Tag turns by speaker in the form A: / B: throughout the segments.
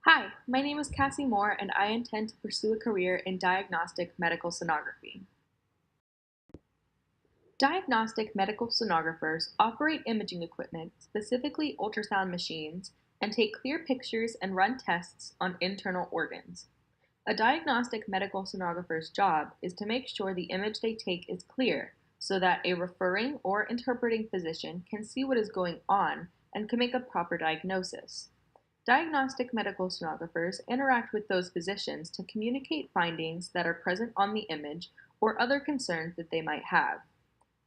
A: Hi, my name is Cassie Moore, and I intend to pursue a career in diagnostic medical sonography. Diagnostic medical sonographers operate imaging equipment, specifically ultrasound machines, and take clear pictures and run tests on internal organs. A diagnostic medical sonographer's job is to make sure the image they take is clear so that a referring or interpreting physician can see what is going on and can make a proper diagnosis. Diagnostic medical sonographers interact with those physicians to communicate findings that are present on the image or other concerns that they might have.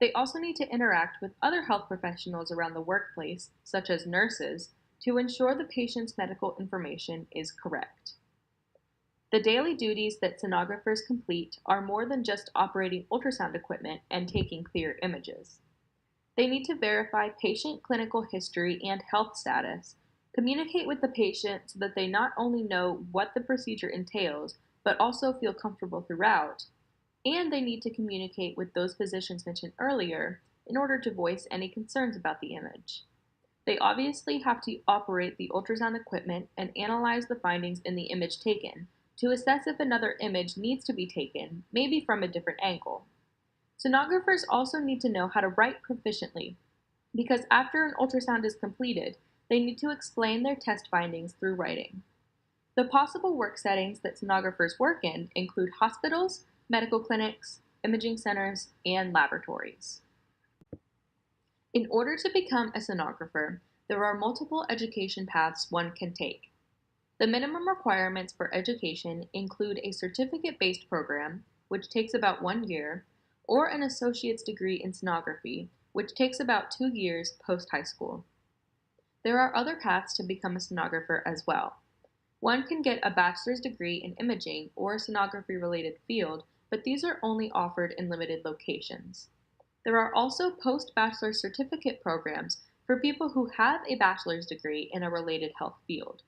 A: They also need to interact with other health professionals around the workplace, such as nurses, to ensure the patient's medical information is correct. The daily duties that sonographers complete are more than just operating ultrasound equipment and taking clear images. They need to verify patient clinical history and health status, communicate with the patient so that they not only know what the procedure entails, but also feel comfortable throughout, and they need to communicate with those physicians mentioned earlier in order to voice any concerns about the image. They obviously have to operate the ultrasound equipment and analyze the findings in the image taken to assess if another image needs to be taken, maybe from a different angle. Sonographers also need to know how to write proficiently, because after an ultrasound is completed, they need to explain their test findings through writing. The possible work settings that sonographers work in include hospitals, medical clinics, imaging centers, and laboratories. In order to become a sonographer, there are multiple education paths one can take. The minimum requirements for education include a certificate-based program, which takes about 1 year, or an associate's degree in sonography, which takes about 2 years post-high school. There are other paths to become a sonographer as well. One can get a bachelor's degree in imaging or a sonography-related field, but these are only offered in limited locations. There are also post-bachelor certificate programs for people who have a bachelor's degree in a related health field.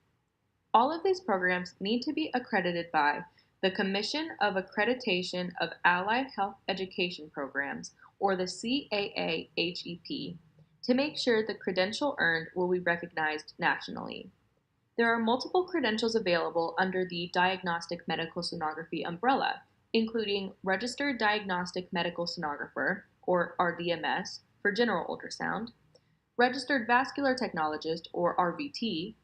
A: All of these programs need to be accredited by the Commission of Accreditation of Allied Health Education Programs, or the CAAHEP, to make sure the credential earned will be recognized nationally. There are multiple credentials available under the Diagnostic Medical Sonography umbrella, including Registered Diagnostic Medical Sonographer, or RDMS, for general ultrasound, Registered Vascular Technologist, or RVT,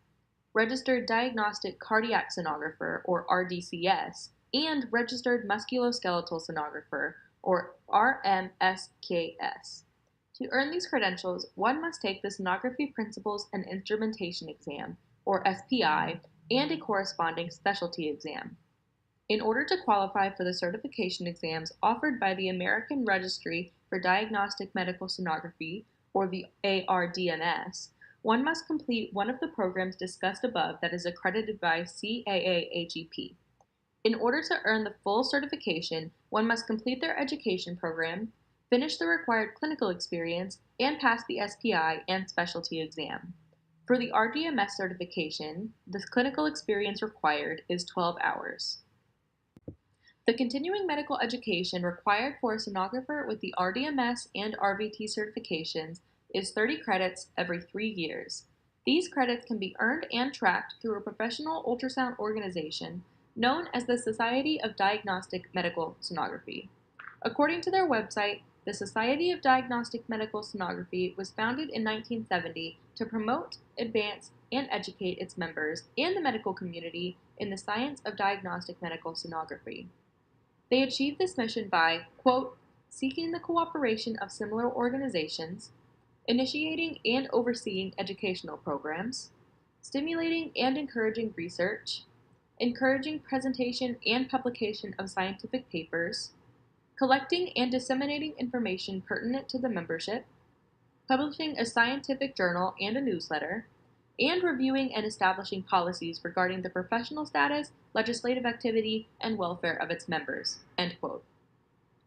A: Registered Diagnostic Cardiac Sonographer, or RDCS, and Registered Musculoskeletal Sonographer, or RMSKS. To earn these credentials, one must take the Sonography Principles and Instrumentation exam, or SPI, and a corresponding specialty exam. In order to qualify for the certification exams offered by the American Registry for Diagnostic Medical Sonography, or the ARDMS, one must complete one of the programs discussed above that is accredited by CAAHEP. In order to earn the full certification, one must complete their education program, finish the required clinical experience, and pass the SPI and specialty exam. For the RDMS certification, the clinical experience required is 12 hours. The continuing medical education required for a sonographer with the RDMS and RVT certifications is 30 credits every 3 years. These credits can be earned and tracked through a professional ultrasound organization known as the Society of Diagnostic Medical Sonography. According to their website, the Society of Diagnostic Medical Sonography was founded in 1970 to promote, advance, and educate its members and the medical community in the science of diagnostic medical sonography. They achieved this mission by, quote, seeking the cooperation of similar organizations, initiating and overseeing educational programs, stimulating and encouraging research, encouraging presentation and publication of scientific papers, collecting and disseminating information pertinent to the membership, publishing a scientific journal and a newsletter, and reviewing and establishing policies regarding the professional status, legislative activity, and welfare of its members, end quote.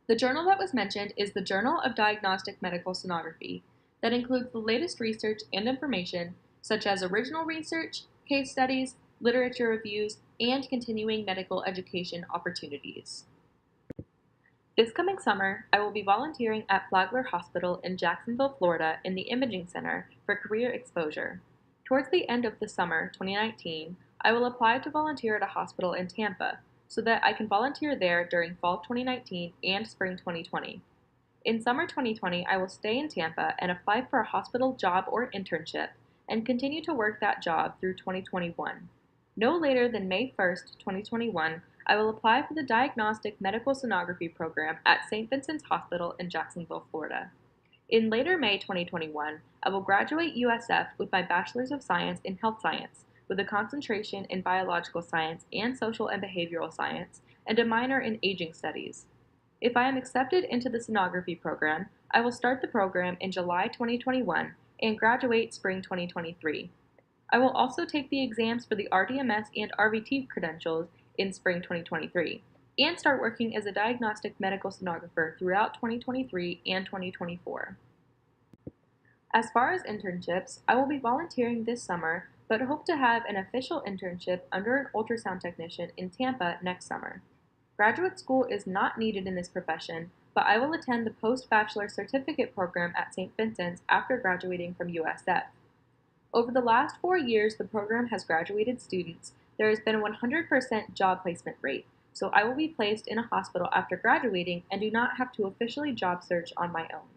A: The journal that was mentioned is the Journal of Diagnostic Medical Sonography, that includes the latest research and information, such as original research, case studies, literature reviews, and continuing medical education opportunities. This coming summer, I will be volunteering at Flagler Hospital in Jacksonville, Florida in the Imaging Center for career exposure. Towards the end of the summer 2019, I will apply to volunteer at a hospital in Tampa so that I can volunteer there during fall 2019 and spring 2020. In summer 2020, I will stay in Tampa and apply for a hospital job or internship and continue to work that job through 2021. No later than May 1st, 2021, I will apply for the Diagnostic Medical Sonography program at St. Vincent's Hospital in Jacksonville, Florida. In later May 2021, I will graduate USF with my Bachelor's of Science in Health Science, with a concentration in Biological Science and Social and Behavioral Science, and a minor in Aging Studies. If I am accepted into the sonography program, I will start the program in July 2021 and graduate spring 2023. I will also take the exams for the RDMS and RVT credentials in spring 2023 and start working as a diagnostic medical sonographer throughout 2023 and 2024. As far as internships, I will be volunteering this summer, but hope to have an official internship under an ultrasound technician in Tampa next summer. Graduate school is not needed in this profession, but I will attend the post-bachelor certificate program at St. Vincent's after graduating from USF. Over the last 4 years the program has graduated students, there has been a 100% job placement rate, so I will be placed in a hospital after graduating and do not have to officially job search on my own.